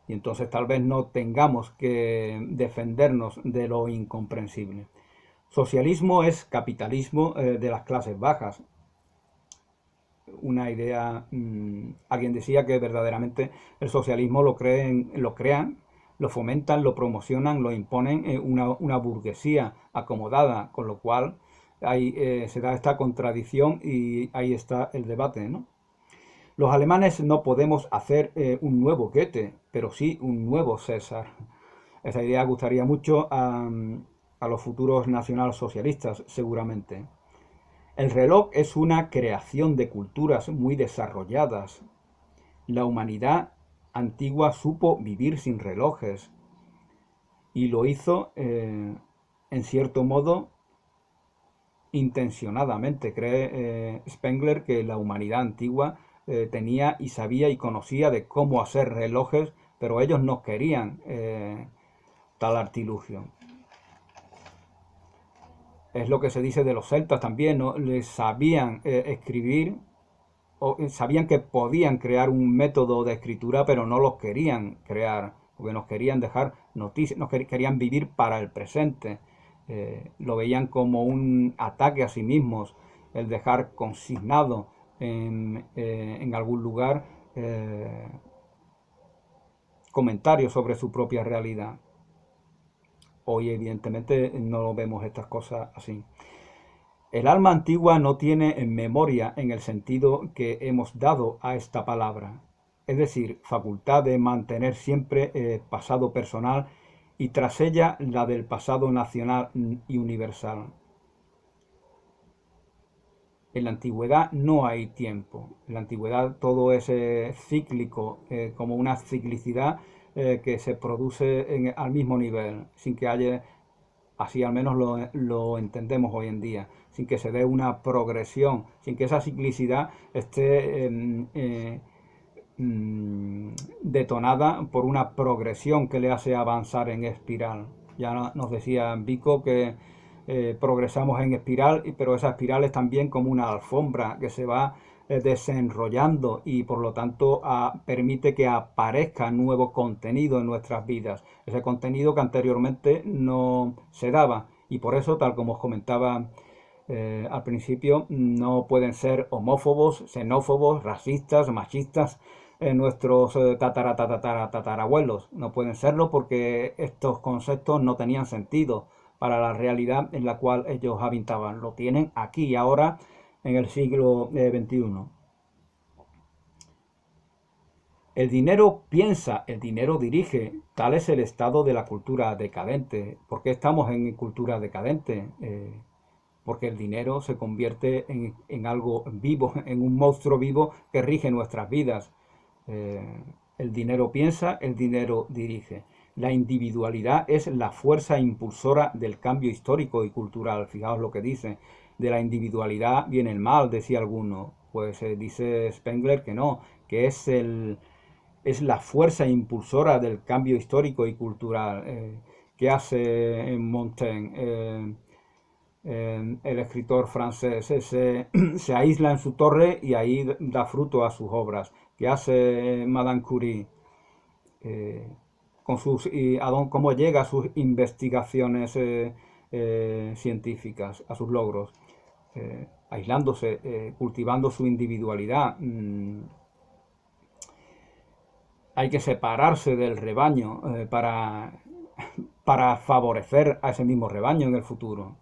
[SPEAKER 1] Y entonces tal vez no tengamos que defendernos de lo incomprensible. Socialismo es capitalismo de las clases bajas. Una idea, alguien decía que verdaderamente el socialismo lo crean, lo fomentan, lo promocionan, lo imponen una burguesía acomodada, con lo cual ahí se da esta contradicción y ahí está el debate, ¿no? Los alemanes no podemos hacer un nuevo Goethe, pero sí un nuevo César. Esa idea gustaría mucho a los futuros nacionalsocialistas, seguramente. El reloj es una creación de culturas muy desarrolladas. La humanidad antigua supo vivir sin relojes y lo hizo, en cierto modo, intencionadamente. Cree Spengler que la humanidad antigua tenía y sabía y conocía de cómo hacer relojes, pero ellos no querían tal artilugio. Es lo que se dice de los celtas también, ¿no? Les sabían escribir, o sabían que podían crear un método de escritura, pero no los querían crear, porque nos querían dejar noticias, querían vivir para el presente. Lo veían como un ataque a sí mismos, el dejar consignado en algún lugar comentarios sobre su propia realidad. Hoy evidentemente no vemos estas cosas así. El alma antigua no tiene memoria en el sentido que hemos dado a esta palabra, es decir, facultad de mantener siempre pasado personal y tras ella la del pasado nacional y universal. En la antigüedad no hay tiempo. En la antigüedad todo es cíclico, como una ciclicidad que se produce al mismo nivel, sin que haya, así al menos lo entendemos hoy en día, sin que se dé una progresión, sin que esa ciclicidad esté detonada por una progresión que le hace avanzar en espiral. Ya nos decía Vico que progresamos en espiral, pero esa espiral es también como una alfombra que se va desenrollando y por lo tanto permite que aparezca nuevo contenido en nuestras vidas, ese contenido que anteriormente no se daba, y por eso, tal como os comentaba al principio, no pueden ser homófobos, xenófobos, racistas, machistas nuestros tatarabuelos. No pueden serlo porque estos conceptos no tenían sentido para la realidad en la cual ellos habitaban. Lo tienen aquí y ahora en el siglo XXI. El dinero piensa, el dinero dirige. Tal es el estado de la cultura decadente. ¿Por qué estamos en cultura decadente? Porque el dinero se convierte en algo vivo, en un monstruo vivo que rige nuestras vidas. El dinero piensa, el dinero dirige. La individualidad es la fuerza impulsora del cambio histórico y cultural. Fijaos lo que dice. De la individualidad viene el mal, decía alguno. Pues dice Spengler que no, que es la fuerza impulsora del cambio histórico y cultural. ¿Qué hace Montaigne? El escritor francés se aísla en su torre y ahí da fruto a sus obras. ¿Qué hace Madame Curie? Cómo llega a sus investigaciones científicas, a sus logros, aislándose, cultivando su individualidad. Hay que separarse del rebaño para para favorecer a ese mismo rebaño en el futuro.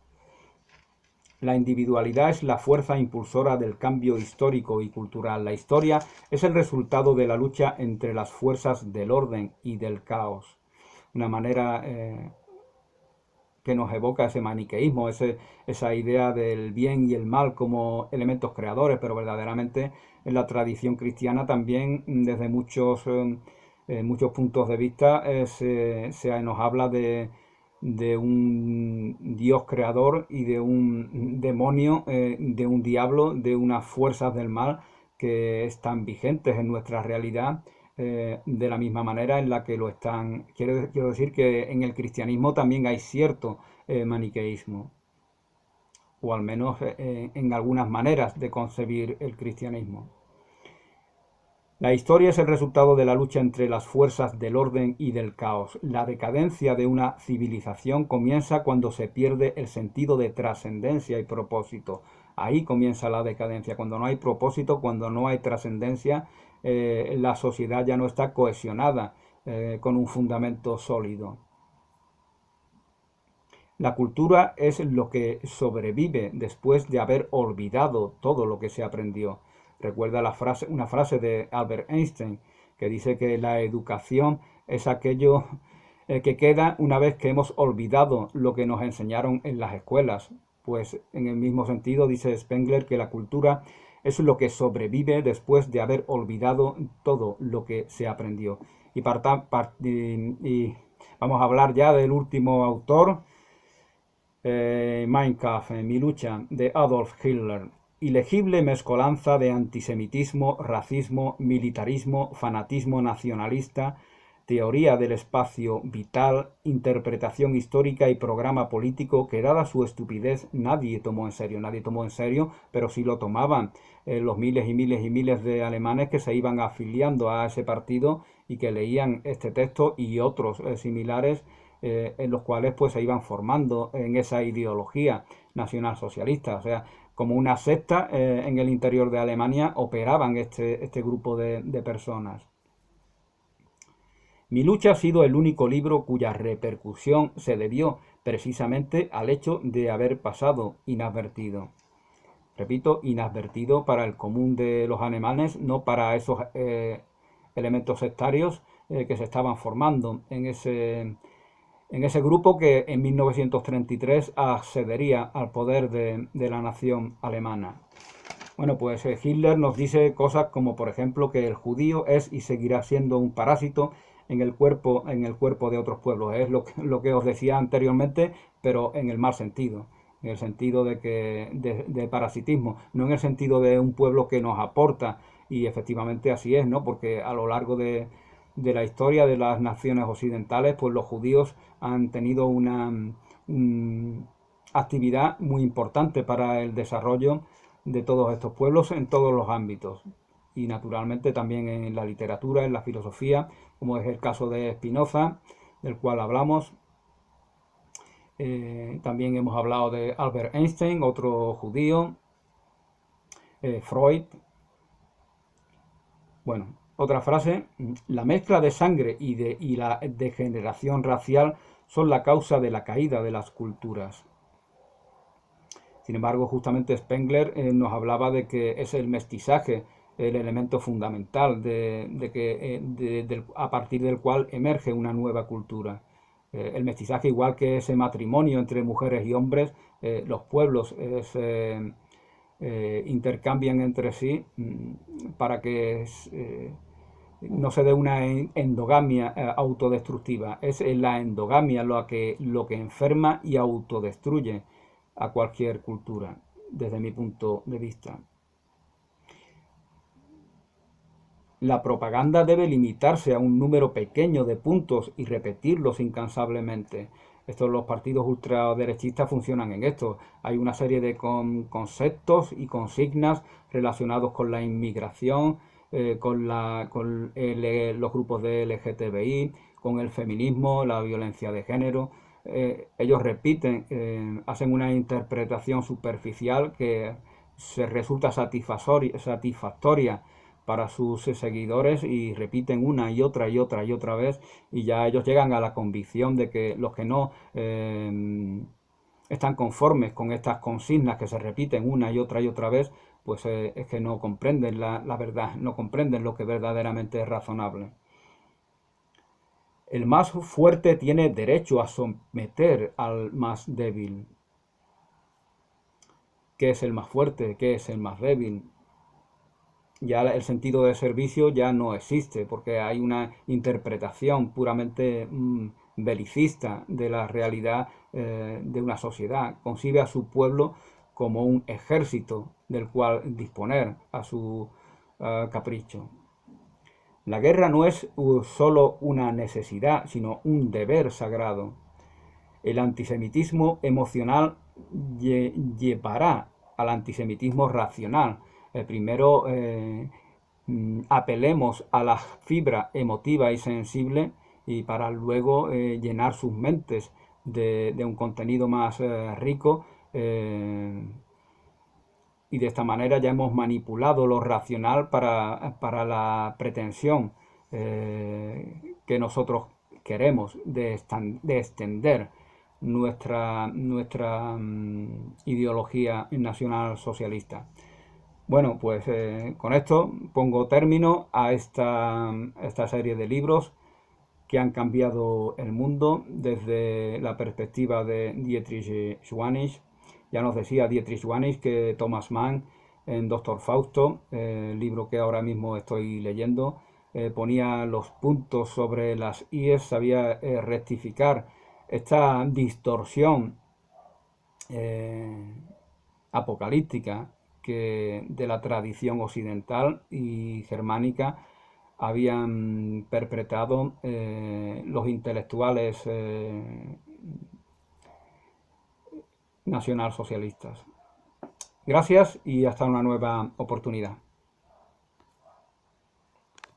[SPEAKER 1] La individualidad es la fuerza impulsora del cambio histórico y cultural. La historia es el resultado de la lucha entre las fuerzas del orden y del caos. Una manera que nos evoca ese maniqueísmo, esa idea del bien y el mal como elementos creadores, pero verdaderamente en la tradición cristiana también desde muchos puntos de vista se nos habla de un Dios creador y de un demonio, de un diablo, de unas fuerzas del mal que están vigentes en nuestra realidad de la misma manera en la que lo están. Quiero decir que en el cristianismo también hay cierto maniqueísmo, o al menos en algunas maneras de concebir el cristianismo. La historia es el resultado de la lucha entre las fuerzas del orden y del caos. La decadencia de una civilización comienza cuando se pierde el sentido de trascendencia y propósito. Ahí comienza la decadencia, cuando no hay propósito, cuando no hay trascendencia, la sociedad ya no está cohesionada con un fundamento sólido. La cultura es lo que sobrevive después de haber olvidado todo lo que se aprendió. Recuerda una frase de Albert Einstein que dice que la educación es aquello que queda una vez que hemos olvidado lo que nos enseñaron en las escuelas. Pues en el mismo sentido dice Spengler que la cultura es lo que sobrevive después de haber olvidado todo lo que se aprendió. Y vamos a hablar ya del último autor, Mein Kampf, Mi lucha, de Adolf Hitler. Ilegible mezcolanza de antisemitismo, racismo, militarismo, fanatismo nacionalista, teoría del espacio vital, interpretación histórica y programa político que, dada su estupidez, nadie tomó en serio. Nadie tomó en serio, pero sí lo tomaban los miles y miles y miles de alemanes que se iban afiliando a ese partido y que leían este texto y otros similares, en los cuales pues se iban formando en esa ideología nacionalsocialista. O sea, como una secta en el interior de Alemania operaban este grupo de personas. Mi lucha ha sido el único libro cuya repercusión se debió precisamente al hecho de haber pasado inadvertido. Repito, inadvertido para el común de los alemanes, no para esos elementos sectarios que se estaban formando en ese grupo que en 1933 accedería al poder de la nación alemana. Bueno, pues Hitler nos dice cosas como, por ejemplo, que el judío es y seguirá siendo un parásito en el cuerpo de otros pueblos. Es lo que os decía anteriormente, pero en el mal sentido, en el sentido de parasitismo, no en el sentido de un pueblo que nos aporta, y efectivamente así es, ¿no? Porque a lo largo de la historia de las naciones occidentales, pues los judíos han tenido una actividad muy importante para el desarrollo de todos estos pueblos en todos los ámbitos, y naturalmente también en la literatura, en la filosofía, como es el caso de Spinoza, del cual hablamos. También hemos hablado de Albert Einstein, otro judío, Freud. Bueno, otra frase: la mezcla de sangre y la degeneración racial son la causa de la caída de las culturas. Sin embargo, justamente Spengler nos hablaba de que es el mestizaje el elemento fundamental a partir del cual emerge una nueva cultura. El mestizaje, igual que ese matrimonio entre mujeres y hombres, los pueblos se intercambian entre sí para que no se dé una endogamia autodestructiva. Es la endogamia lo que enferma y autodestruye a cualquier cultura, desde mi punto de vista. La propaganda debe limitarse a un número pequeño de puntos y repetirlos incansablemente. Los partidos ultraderechistas funcionan en esto. Hay una serie de conceptos y consignas relacionados con la inmigración, con los grupos de LGTBI, con el feminismo, la violencia de género. Ellos repiten, hacen una interpretación superficial que se resulta satisfactoria para sus seguidores y repiten una y otra y otra y otra vez, y ya ellos llegan a la convicción de que los que no están conformes con estas consignas que se repiten una y otra vez, pues es que no comprenden la verdad, no comprenden lo que verdaderamente es razonable. El más fuerte tiene derecho a someter al más débil. ¿Qué es el más fuerte? ¿Qué es el más débil? Ya el sentido de servicio ya no existe, porque hay una interpretación puramente belicista de la realidad de una sociedad. Concibe a su pueblo como un ejército del cual disponer a su capricho. La guerra no es solo una necesidad, sino un deber sagrado. El antisemitismo emocional llevará al antisemitismo racional. Primero apelemos a la fibra emotiva y sensible, y para luego llenar sus mentes de un contenido más rico, y de esta manera ya hemos manipulado lo racional para la pretensión que nosotros queremos de extender nuestra ideología nacional socialista. Bueno, pues con esto pongo término a esta serie de libros que han cambiado el mundo desde la perspectiva de Dietrich Schwanich. Ya nos decía Dietrich Schwanich que Thomas Mann en Doctor Fausto, el libro que ahora mismo estoy leyendo, ponía los puntos sobre las IES, sabía rectificar esta distorsión apocalíptica que de la tradición occidental y germánica habían perpetrado los intelectuales nacionalsocialistas. Gracias y hasta una nueva oportunidad.